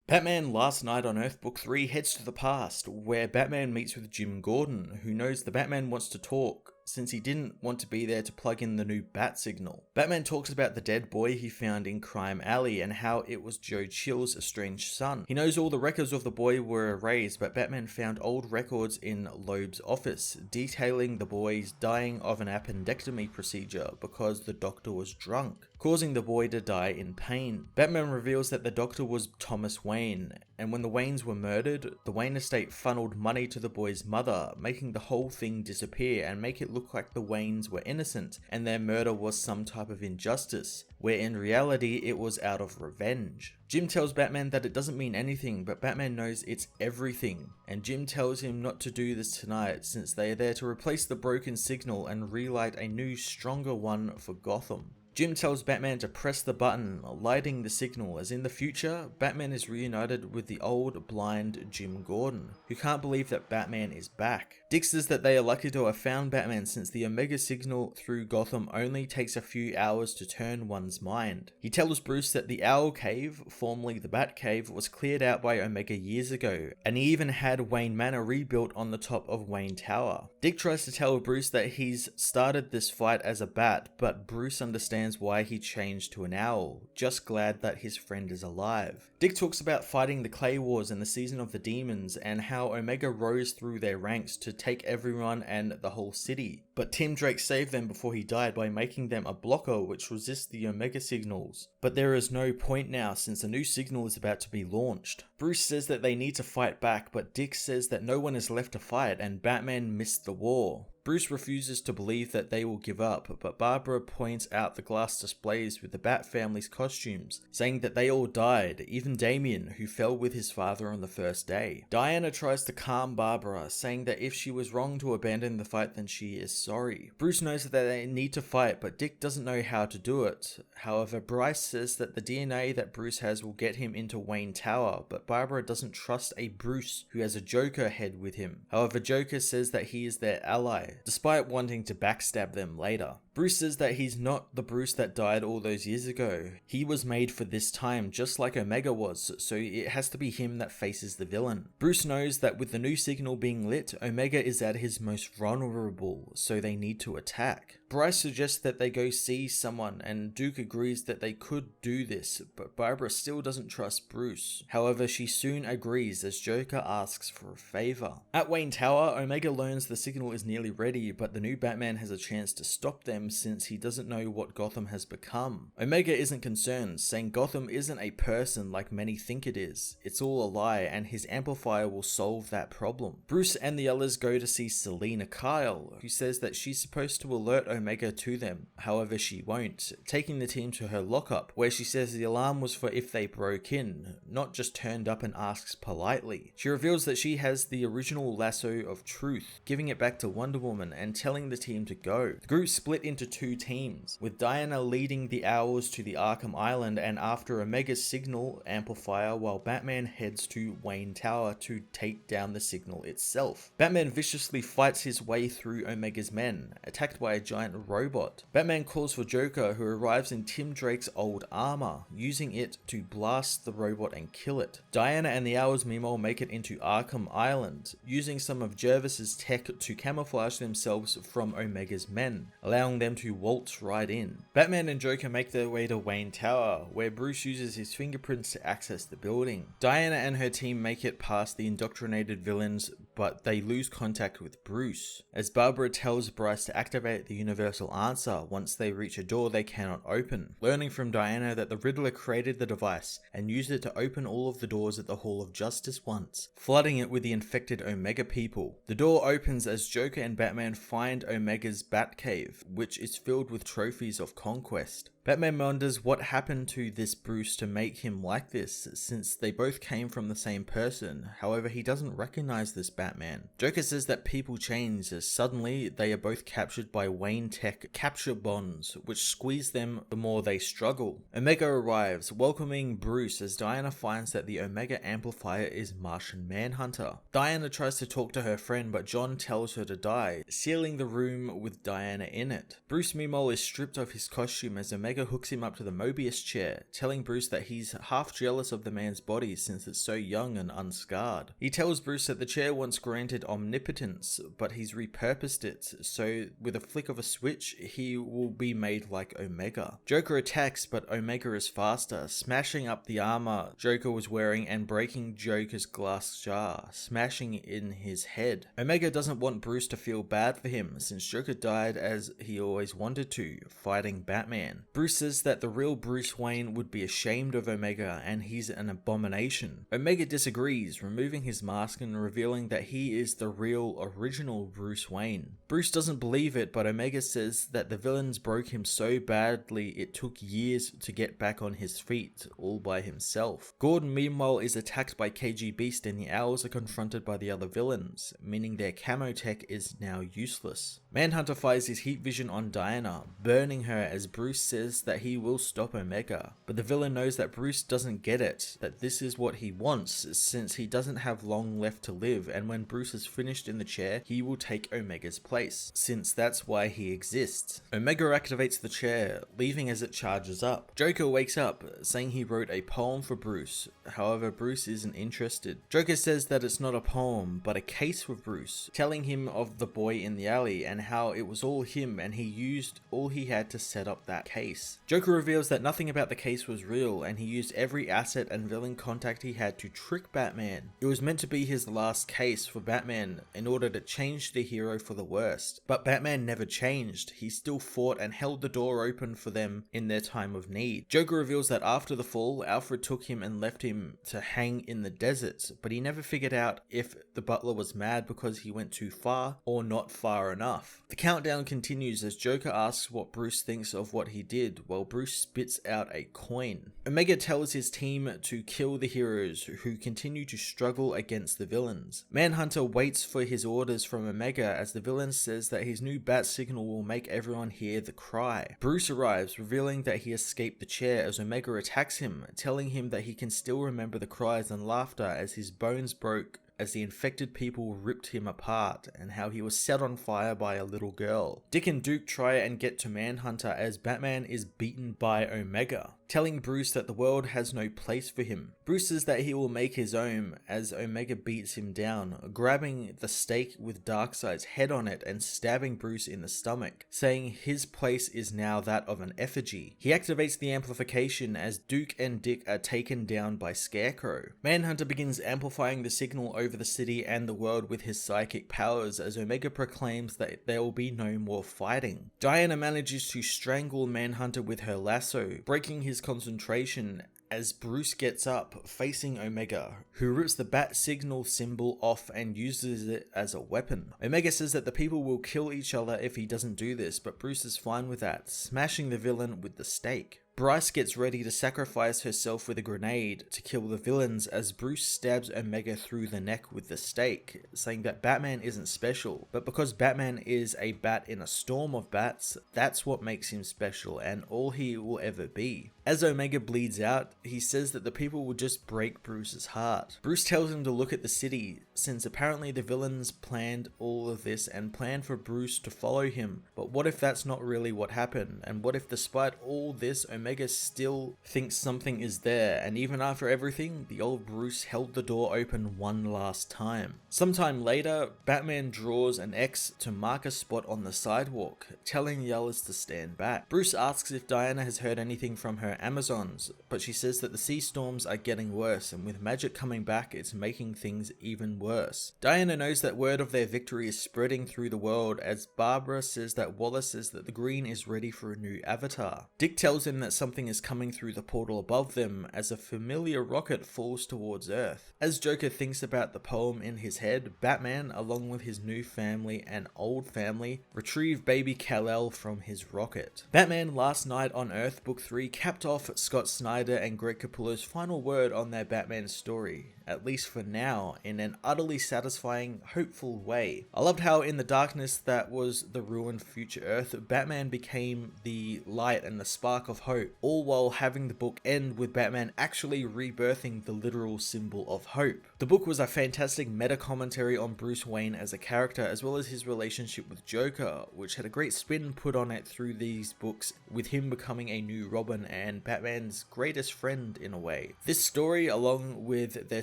Batman Last Night on Earth Book 3 heads to the past, where Batman meets with Jim Gordon, who knows the Batman wants to talk, since he didn't want to be there to plug in the new bat signal. Batman talks about the dead boy he found in Crime Alley and how it was Joe Chill's estranged son. He knows all the records of the boy were erased, but Batman found old records in Loeb's office, detailing the boy's dying of an appendectomy procedure because the doctor was drunk, causing the boy to die in pain. Batman reveals that the doctor was Thomas Wayne, and when the Waynes were murdered, the Wayne estate funneled money to the boy's mother, making the whole thing disappear and make it look like the Waynes were innocent and their murder was some type of injustice, where in reality it was out of revenge. Jim tells Batman that it doesn't mean anything, but Batman knows it's everything, and Jim tells him not to do this tonight since they are there to replace the broken signal and relight a new, stronger one for Gotham. Jim tells Batman to press the button, lighting the signal, as in the future, Batman is reunited with the old, blind Jim Gordon, who can't believe that Batman is back. Dick says that they are lucky to have found Batman since the Omega signal through Gotham only takes a few hours to turn one's mind. He tells Bruce that the Owl Cave, formerly the Bat Cave, was cleared out by Omega years ago, and he even had Wayne Manor rebuilt on the top of Wayne Tower. Dick tries to tell Bruce that he's started this fight as a bat, but Bruce understands why he changed to an owl, just glad that his friend is alive. Dick talks about fighting the Clay Wars in the Season of the Demons and how Omega rose through their ranks to take everyone and the whole city, but Tim Drake saved them before he died by making them a blocker which resists the Omega signals. But there is no point now since a new signal is about to be launched. Bruce says that they need to fight back, but Dick says that no one is left to fight and Batman missed the war. Bruce refuses to believe that they will give up, but Barbara points out the glass displays with the Bat family's costumes, saying that they all died, even Damien, who fell with his father on the first day. Diana tries to calm Barbara, saying that if she was wrong to abandon the fight, then she is sorry. Bruce knows that they need to fight, but Dick doesn't know how to do it. However, Bryce says that the DNA that Bruce has will get him into Wayne Tower, but Barbara doesn't trust a Bruce who has a Joker head with him. However, Joker says that he is their ally, despite wanting to backstab them later. Bruce says that he's not the Bruce that died all those years ago. He was made for this time, just like Omega was, so it has to be him that faces the villain. Bruce knows that with the new signal being lit, Omega is at his most vulnerable, so they need to attack. Bryce suggests that they go see someone, and Duke agrees that they could do this, but Barbara still doesn't trust Bruce. However, she soon agrees as Joker asks for a favor. At Wayne Tower, Omega learns the signal is nearly ready, but the new Batman has a chance to stop them since he doesn't know what Gotham has become. Omega isn't concerned, saying Gotham isn't a person like many think it is. It's all a lie, and his amplifier will solve that problem. Bruce and the others go to see Selina Kyle, who says that she's supposed to alert Omega to them. However, she won't, taking the team to her lockup, where she says the alarm was for if they broke in, not just turned up and asks politely. She reveals that she has the original lasso of truth, giving it back to Wonder Woman and telling the team to go. The group split into two teams, with Diana leading the Owls to the Arkham Island and after Omega's signal amplifier, while Batman heads to Wayne Tower to take down the signal itself. Batman viciously fights his way through Omega's men, attacked by a giant robot. Batman calls for Joker, who arrives in Tim Drake's old armor, using it to blast the robot and kill it. Diana and the Owls meanwhile make it into Arkham Island, using some of Jervis's tech to camouflage themselves from Omega's men, allowing them to waltz right in. Batman and Joker make their way to Wayne Tower, where Bruce uses his fingerprints to access the building. Diana and her team make it past the indoctrinated villains, but they lose contact with Bruce, as Barbara tells Bryce to activate the universal answer once they reach a door they cannot open, learning from Diana that the Riddler created the device and used it to open all of the doors at the Hall of Justice once, flooding it with the infected Omega people. The door opens as Joker and Batman find Omega's Batcave, which is filled with trophies of conquest. Batman wonders what happened to this Bruce to make him like this, since they both came from the same person. However, he doesn't recognize this Batman. Joker says that people change as suddenly they are both captured by Wayne Tech capture bonds, which squeeze them the more they struggle. Omega arrives, welcoming Bruce as Diana finds that the Omega amplifier is Martian Manhunter. Diana tries to talk to her friend, but John tells her to die, sealing the room with Diana in it. Bruce meanwhile is stripped of his costume as Omega hooks him up to the Mobius chair, telling Bruce that he's half jealous of the man's body since it's so young and unscarred. He tells Bruce that the chair once granted omnipotence, but he's repurposed it, so with a flick of a switch, he will be made like Omega. Joker attacks, but Omega is faster, smashing up the armor Joker was wearing and breaking Joker's glass jar, smashing in his head. Omega doesn't want Bruce to feel bad for him, since Joker died as he always wanted to, fighting Batman. Bruce says that the real Bruce Wayne would be ashamed of Omega and he's an abomination. Omega disagrees, removing his mask and revealing that he is the real, original Bruce Wayne. Bruce doesn't believe it, but Omega says that the villains broke him so badly it took years to get back on his feet, all by himself. Gordon meanwhile is attacked by KG Beast and the Owls are confronted by the other villains, meaning their camo tech is now useless. Manhunter fires his heat vision on Diana, burning her as Bruce says that he will stop Omega. But the villain knows that Bruce doesn't get it, that this is what he wants, since he doesn't have long left to live, and when Bruce is finished in the chair, he will take Omega's place, since that's why he exists. Omega activates the chair, leaving as it charges up. Joker wakes up, saying he wrote a poem for Bruce, however Bruce isn't interested. Joker says that it's not a poem, but a case for Bruce, telling him of the boy in the alley and how it was all him and he used all he had to set up that case. Joker reveals that nothing about the case was real and he used every asset and villain contact he had to trick Batman. It was meant to be his last case for Batman in order to change the hero for the worst. But Batman never changed. He still fought and held the door open for them in their time of need. Joker reveals that after the fall, Alfred took him and left him to hang in the desert, but he never figured out if the butler was mad because he went too far or not far enough. The countdown continues as Joker asks what Bruce thinks of what he did, while Bruce spits out a coin. Omega tells his team to kill the heroes who continue to struggle against the villains. Manhunter waits for his orders from Omega as the villain says that his new bat signal will make everyone hear the cry. Bruce arrives, revealing that he escaped the chair as Omega attacks him, telling him that he can still remember the cries and laughter as his bones broke as the infected people ripped him apart, and how he was set on fire by a little girl. Dick and Duke try and get to Manhunter as Batman is beaten by Omega, telling Bruce that the world has no place for him. Bruce says that he will make his own as Omega beats him down, grabbing the stake with Darkseid's head on it and stabbing Bruce in the stomach, saying his place is now that of an effigy. He activates the amplification as Duke and Dick are taken down by Scarecrow. Manhunter begins amplifying the signal over the city and the world with his psychic powers as Omega proclaims that there will be no more fighting. Diana manages to strangle Manhunter with her lasso, breaking his concentration as Bruce gets up, facing Omega, who rips the bat signal symbol off and uses it as a weapon. Omega says that the people will kill each other if he doesn't do this, but Bruce is fine with that, smashing the villain with the stake. Bryce gets ready to sacrifice herself with a grenade to kill the villains as Bruce stabs Omega through the neck with the stake, saying that Batman isn't special, but because Batman is a bat in a storm of bats, that's what makes him special and all he will ever be. As Omega bleeds out, he says that the people will just break Bruce's heart. Bruce tells him to look at the city, since apparently the villains planned all of this and planned for Bruce to follow him, but what if that's not really what happened, and what if despite all this Omega still thinks something is there, and even after everything, the old Bruce held the door open one last time. Sometime later, Batman draws an X to mark a spot on the sidewalk, telling the others to stand back. Bruce asks if Diana has heard anything from her Amazons, but she says that the sea storms are getting worse, and with magic coming back, it's making things even worse. Diana knows that word of their victory is spreading through the world as Barbara says that Wallace says that the Green is ready for a new avatar. Dick tells him that something is coming through the portal above them as a familiar rocket falls towards Earth. As Joker thinks about the poem in his head, Batman, along with his new family and old family, retrieve baby Kal-El from his rocket. Batman Last Night on Earth Book 3 capped off Scott Snyder and Greg Capullo's final word on their Batman story, at least for now, in an utterly satisfying, hopeful way. I loved how in the darkness that was the ruined future Earth, Batman became the light and the spark of hope, all while having the book end with Batman actually rebirthing the literal symbol of hope. The book was a fantastic meta commentary on Bruce Wayne as a character, as well as his relationship with Joker, which had a great spin put on it through these books, with him becoming a new Robin and Batman's greatest friend in a way. This story, along with their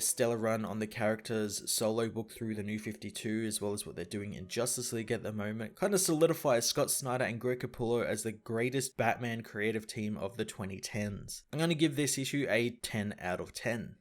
stellar run on the character's solo book through the New 52, as well as what they're doing in Justice League at the moment, kind of solidifies Scott Snyder and Greg Capullo as the greatest Batman creative team of the 2010s. I'm going to give this issue a 10 out of 10.